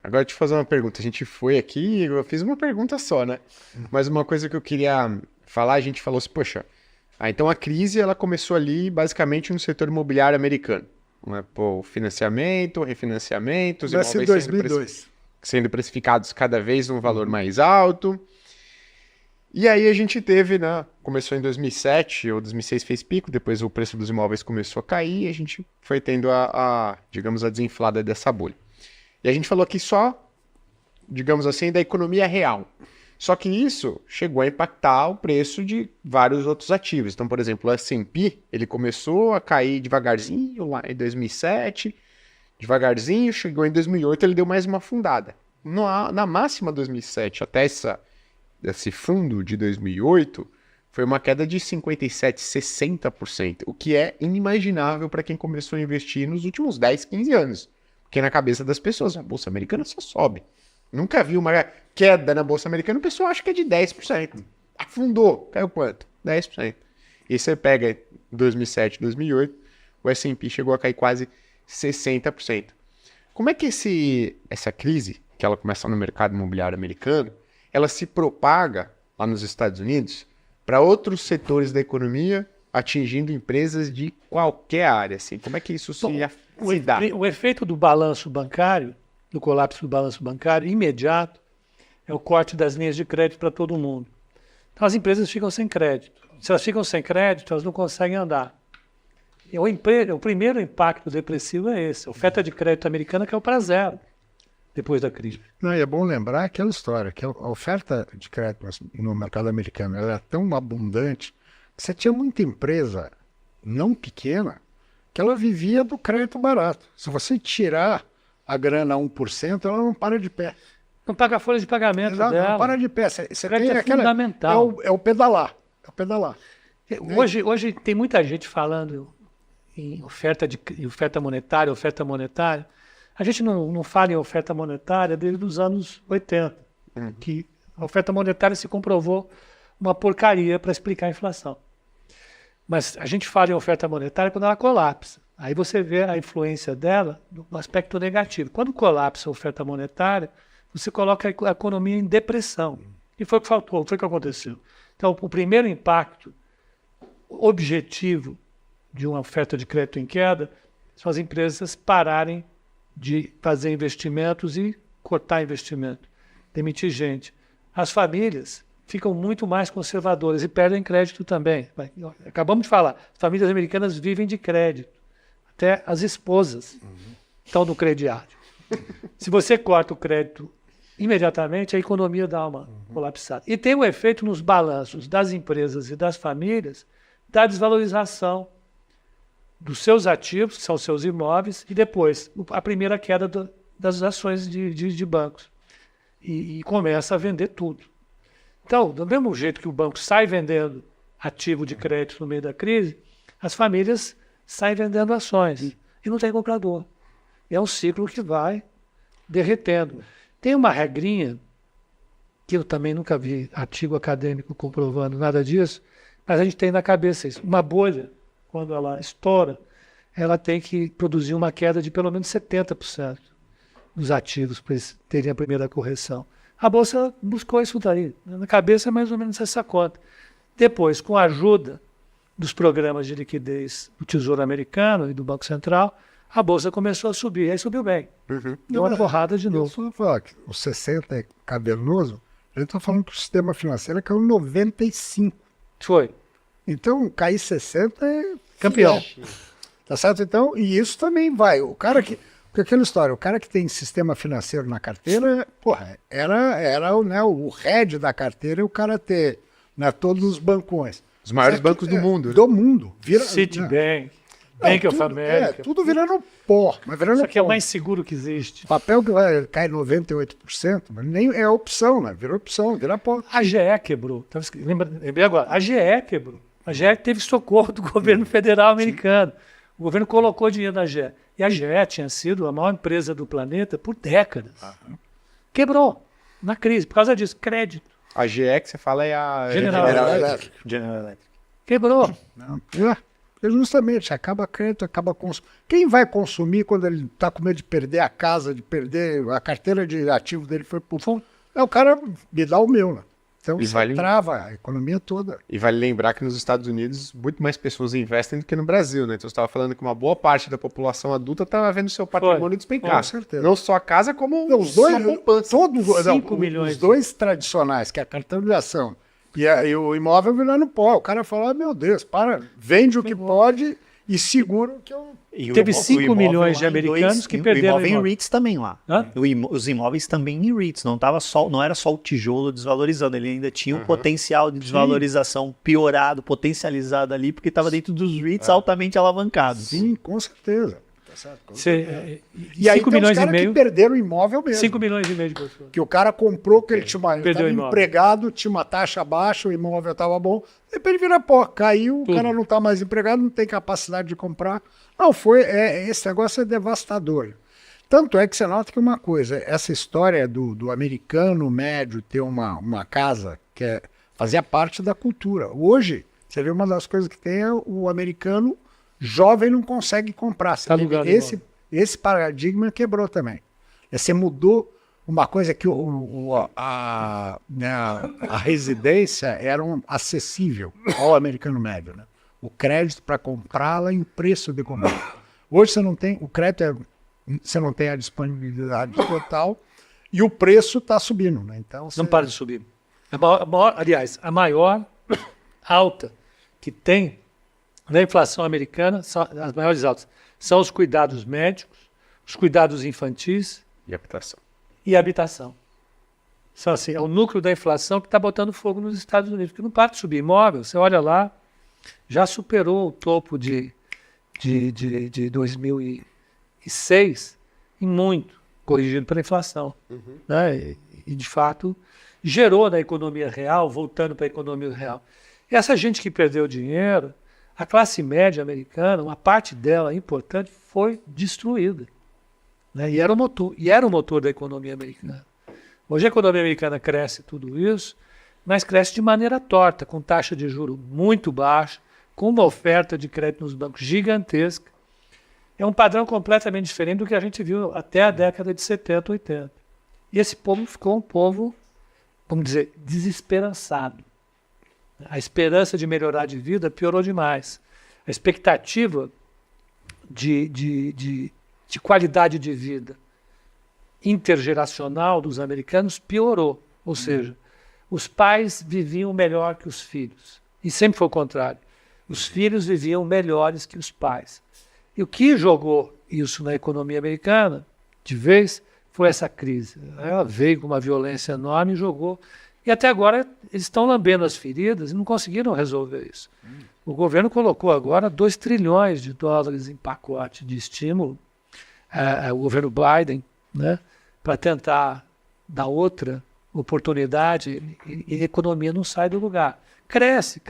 Agora deixa eu fazer uma pergunta. A gente foi aqui, eu fiz uma pergunta só, né? Mas uma coisa que eu queria falar, a gente falou assim, poxa, então a crise ela começou ali basicamente no setor imobiliário americano. Né? Pô, financiamento, refinanciamento, os Começa em imóveis 2002. sendo precificados cada vez num valor mais alto. E aí a gente teve, né? Começou em 2007, ou 2006 fez pico, depois o preço dos imóveis começou a cair e a gente foi tendo digamos, a desinflada dessa bolha. E a gente falou aqui só, digamos assim, da economia real. Só que isso chegou a impactar o preço de vários outros ativos. Então, por exemplo, o S&P, ele começou a cair devagarzinho lá em 2007, devagarzinho, chegou em 2008, ele deu mais uma afundada. Na máxima 2007 até esse fundo de 2008, foi uma queda de 57, 60%, o que é inimaginável para quem começou a investir nos últimos 10, 15 anos. Porque na cabeça das pessoas, a Bolsa Americana só sobe. Nunca vi uma queda na Bolsa Americana, o pessoal acha que é de 10%. Afundou, caiu quanto? 10%. E você pega 2007, 2008, o S&P chegou a cair quase 60%. Como é que essa crise, que ela começa no mercado imobiliário americano, ela se propaga lá nos Estados Unidos para outros setores da economia, atingindo empresas de qualquer área, assim? Como é que isso se dá? O efeito do balanço bancário, do colapso do balanço bancário imediato, é o corte das linhas de crédito para todo mundo. Então as empresas ficam sem crédito. Se elas ficam sem crédito, elas não conseguem andar. E o primeiro impacto depressivo é esse. A oferta de crédito americana caiu para zero depois da crise. Não, e é bom lembrar aquela história, que a oferta de crédito no mercado americano era tão abundante que você tinha muita empresa não pequena que ela vivia do crédito barato. Se você tirar a grana a 1%, ela não para de pé. Não paga a folha de pagamento Exato, dela. não para de pé. Você Crédito tem é aquela, fundamental. é o pedalar. É o pedalar. Hoje tem muita gente falando em oferta monetária, oferta monetária. A gente não fala em oferta monetária desde os anos 80, que a oferta monetária se comprovou uma porcaria para explicar a inflação. Mas a gente fala em oferta monetária quando ela colapsa. Aí você vê a influência dela no aspecto negativo. Quando colapsa a oferta monetária, você coloca a economia em depressão. E foi o que faltou, foi o que aconteceu. Então, o primeiro impacto objetivo de uma oferta de crédito em queda são as empresas pararem de fazer investimentos e cortar investimento, demitir gente. As famílias ficam muito mais conservadoras e perdem crédito também. Acabamos de falar, as famílias americanas vivem de crédito. Até as esposas estão no crediário. Se você corta o crédito imediatamente, a economia dá uma colapsada. E tem um efeito nos balanços das empresas e das famílias da desvalorização dos seus ativos, que são os seus imóveis, e depois a primeira queda das ações de bancos. E começa a vender tudo. Então, do mesmo jeito que o banco sai vendendo ativo de crédito no meio da crise, as famílias saem vendendo ações. E não tem comprador. É um ciclo que vai derretendo. Tem uma regrinha, que eu também nunca vi artigo acadêmico comprovando nada disso, mas a gente tem na cabeça isso. Uma bolha, quando ela estoura, ela tem que produzir uma queda de pelo menos 70% dos ativos para eles terem a primeira correção. A Bolsa buscou isso daí. Na cabeça é mais ou menos essa conta. Depois, com a ajuda dos programas de liquidez do Tesouro Americano e do Banco Central, a Bolsa começou a subir. E aí subiu bem. Deu uma porrada de Eu novo. só falar que o 60 é cavernoso, a gente está falando que o sistema financeiro caiu 95. Foi. Então, cair 60 é Campeão. Tá certo? Então, e isso também vai. O cara que. Porque aquela história, o cara que tem sistema financeiro na carteira, porra, era né, o head da carteira e o cara ter né, todos os bancões. Os maiores Certo? bancos do mundo. Do mundo. Vira, Citibank, não, Bank of tudo, America. tudo virando pó. Mas virando Isso aqui é o pó. mais seguro que existe. Papel que vai cair 98%, mas nem é opção, né? Vira opção, vira pó. A GE quebrou. Lembrei agora. A GE quebrou. A GE teve socorro do governo federal americano. O governo colocou dinheiro na GE. E a GE tinha sido a maior empresa do planeta por décadas. Quebrou na crise, por causa disso. Crédito. A GE que você fala é a General Electric. Quebrou. Não, Porque justamente acaba crédito, acaba consumo. Quem vai consumir quando ele está com medo de perder a casa, de perder a carteira de ativos dele foi pro fundo? É o cara, me dá o meu, né? Então você trava a economia toda. E vale lembrar que nos Estados Unidos muito mais pessoas investem do que no Brasil, né? Então você estava falando que uma boa parte da população adulta estava vendo seu patrimônio despencar. Com certeza. Não só a casa, como os dois, uma poupança. Todos 5 milhões. Os dois tradicionais, que é a carteira de ação e o imóvel virando pó. O cara fala, meu Deus, vende o que pode e segura o que eu... Teve 5 milhões de americanos que perderam o imóvel em REITs também lá. Os imóveis também em REITs. Não era só o tijolo desvalorizando, ele ainda tinha um potencial de desvalorização piorado, potencializado ali, porque estava dentro dos REITs altamente alavancados. Sim, com certeza. Tá certo, e aí 5 milhões e meio que perderam o imóvel mesmo. 5 milhões e meio de pessoas. Que o cara comprou, que ele estava empregado, tinha uma taxa baixa, o imóvel estava bom, depois ele vira pó, caiu, o cara não está mais empregado, não tem capacidade de comprar. Não, esse negócio é devastador. Tanto é que você nota que uma coisa, essa história do americano médio ter uma casa que fazia parte da cultura. Hoje, você vê uma das coisas que tem é o americano jovem não consegue comprar. Esse paradigma quebrou também. Você mudou uma coisa que a residência era acessível ao americano médio, né? O crédito para comprá-la e o preço de comprar. Hoje você não tem, o crédito você não tem a disponibilidade total e o preço está subindo, né? Então não para de subir. Aliás, a maior alta que tem na inflação americana, as maiores altas, são os cuidados médicos, os cuidados infantis e habitação. São assim, é o núcleo da inflação que está botando fogo nos Estados Unidos, porque não para de subir. Imóvel, você olha lá, já superou o topo de 2006 em muito, corrigido pela inflação. Né? E, de fato, gerou na economia real, voltando para a economia real. E essa gente que perdeu dinheiro, a classe média americana, uma parte dela importante, foi destruída. Né? E era o motor da economia americana. Hoje a economia americana cresce tudo isso, mas cresce de maneira torta, com taxa de juros muito baixa, com uma oferta de crédito nos bancos gigantesca. É um padrão completamente diferente do que a gente viu até a década de 70, 80. E esse povo ficou um povo, vamos dizer, desesperançado. A esperança de melhorar de vida piorou demais. A expectativa de qualidade de vida intergeracional dos americanos piorou. Ou seja, os pais viviam melhor que os filhos. E sempre foi o contrário. Os filhos viviam melhores que os pais. E o que jogou isso na economia americana, de vez, foi essa crise. Ela veio com uma violência enorme e jogou. E até agora eles estão lambendo as feridas e não conseguiram resolver isso. O governo colocou agora 2 trilhões de dólares em pacote de estímulo, o governo Biden, né, para tentar dar outra oportunidade e a economia não sai do lugar. Cresce,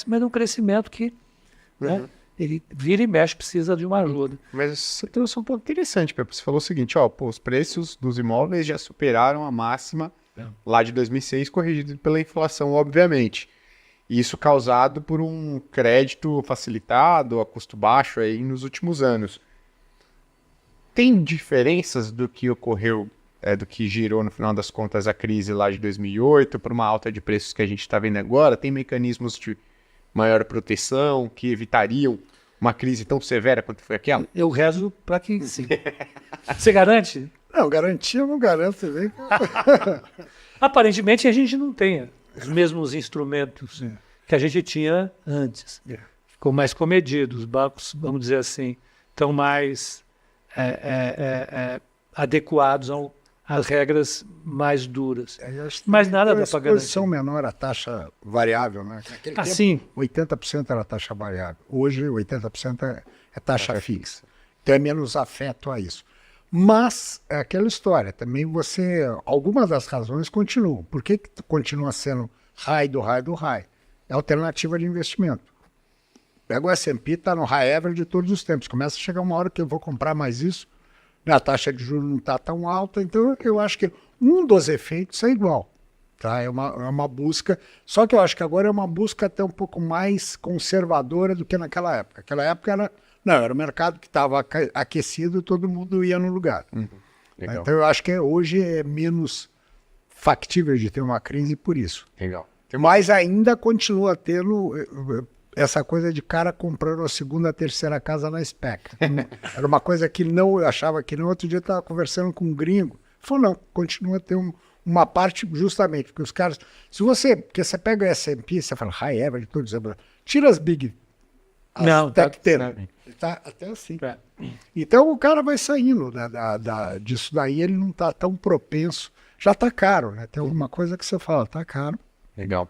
mas é um crescimento que né, ele vira e mexe, precisa de uma ajuda. Mas você trouxe um ponto interessante, Pepe. Você falou o seguinte, os preços dos imóveis já superaram a máxima lá de 2006, corrigido pela inflação, obviamente. Isso causado por um crédito facilitado, a custo baixo aí nos últimos anos. Tem diferenças do que ocorreu, do que girou no final das contas a crise lá de 2008 para uma alta de preços que a gente está vendo agora? Tem mecanismos de maior proteção que evitariam uma crise tão severa quanto foi aquela? Eu rezo para que sim. Você garante? Não, garantia eu não garanto. Você vê. Aparentemente a gente não tem os mesmos instrumentos que a gente tinha antes. Ficou mais comedido. Os bancos, vamos dizer assim, estão mais adequados às regras mais duras. Mas nada dá para garantir. Exposição menor à taxa variável, né? Naquele tempo, 80% era taxa variável. Hoje, 80% é taxa fixa. Então é menos afeto a isso. Mas é aquela história, também algumas das razões continuam. Por que continua sendo high do high? É alternativa de investimento. Pega o S&P, está no high average de todos os tempos. Começa a chegar uma hora que eu vou comprar mais isso, a taxa de juros não está tão alta, então eu acho que um dos efeitos é igual. Tá? É uma busca, só que eu acho que agora é uma busca até um pouco mais conservadora do que naquela época. Naquela época era um mercado que estava aquecido, todo mundo ia no lugar. Legal. Então eu acho que hoje é menos factível de ter uma crise por isso. Legal. Mas ainda continua tendo essa coisa de cara comprando a segunda, a terceira casa na SPEC. Era uma coisa que eu achava que não. Outro dia eu estava conversando com um gringo, falou, não, continua a ter uma parte justamente, porque os caras, porque você pega o S&P, você fala, high average, tudo isso, tira as big, tech 10, tá até assim. Então o cara vai saindo disso daí, ele não está tão propenso, já está caro, né? Tem alguma coisa que você fala, está caro. Legal.